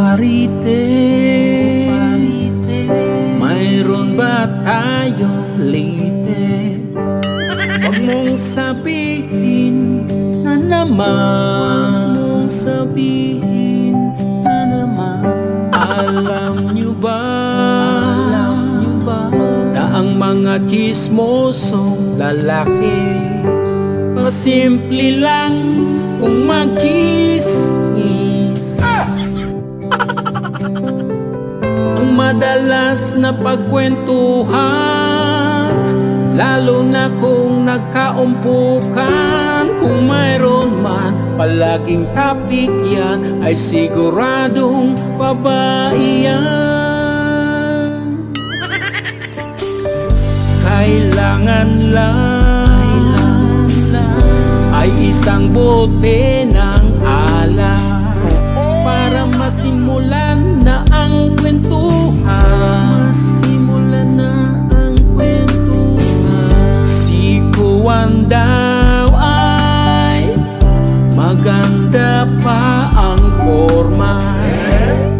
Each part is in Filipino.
parite, mayroon ba tayong lite? Huwag mong sabihin na naman, huwag mong sabihin na naman. Alam niyo ba na ang mga tsismosong lalaki pasimple lang kung mag-chismis? Ang madalas na pagkwentuhan, lalo na kung nagkaumpukan, kung mayroon man palaging topic yan, ay siguradong babae yan. Kailangan lang ay isang bote ng alak para masimulan na ang kwentuhan. Masimulan na ang kwentuhan. Si Kuwan daw ay maganda pa ang forma,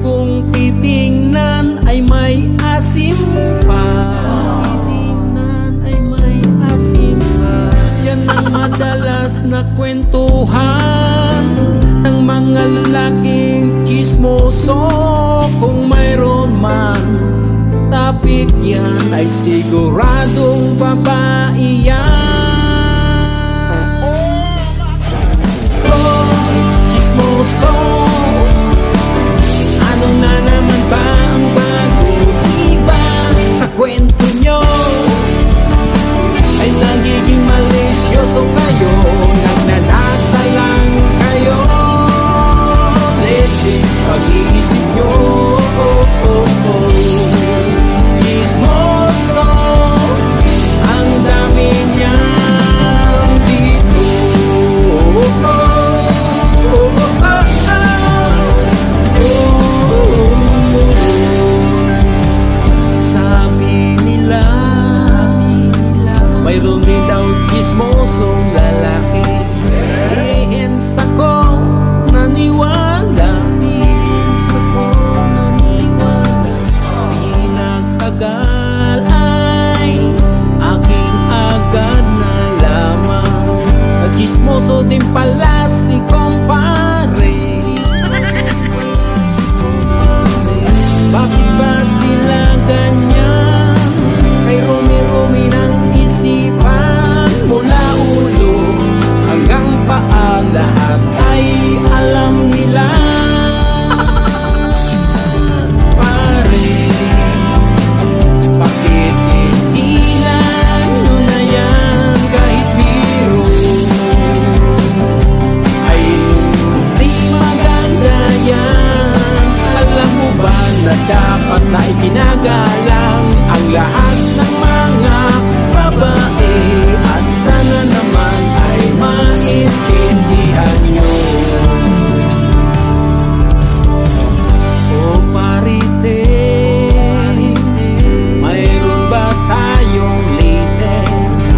kung titingnan ay may asim pa. Madalas na kwentuhan ng mga lalaking tsismoso, kung mayroon man topic yan, ay siguradong babae yan. Oh, tsismoso, ano na naman ba ang bago? Diba sa kwento nyo ay nagiging malisyoso kayo, nagnanasa lang kayo. Legit pag-iisip nyo, tsismoso, ang dami niyan dito. Sabi nila mayroon din daw tsismosong lalaki. Ihins ako naniwala, ihins ako naniwala. Di nagtagal ay aking agad nalaman na tsismoso din pala si kumpare. Bakit ba sila ganyan? Kay rumi-rumi ng isipan, mula ulo hanggang paa, lahat ay alam nila. Pare, bakit itinan nyo na yan kahit biro? Ay di maganda yan. Alam mo ba na dapat na ikinagalang ang lahat ng mga babae, at sana naman ay maintindihan nyo. O parite, mayroon ba tayong latest?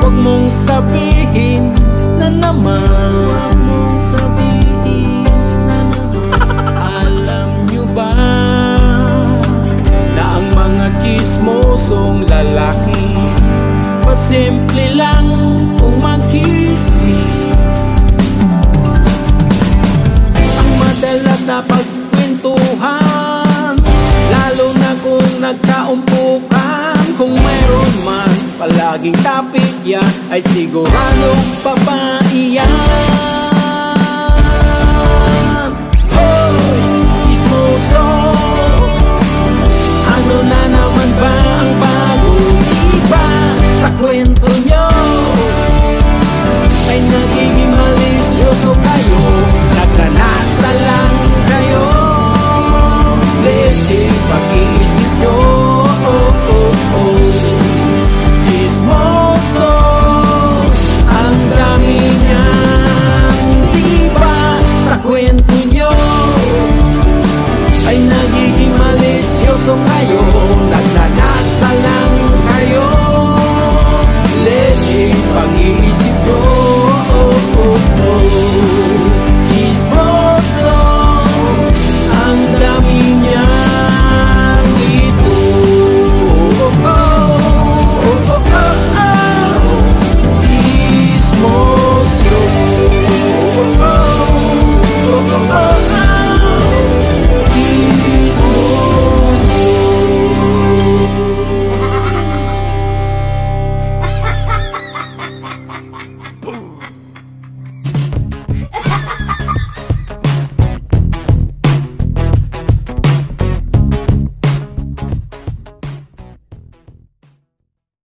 Huwag mong sabihin na naman, huwag mong sabihin na naman. Alam nyo ba na ang mga tsismosong lalaki pasimple lang kung mag-chismis? Ang madalas na pagkwentuhan, lalo na kung nagkaumpukan, kung mayroon man palaging topic yan, ay siguradong babae yan.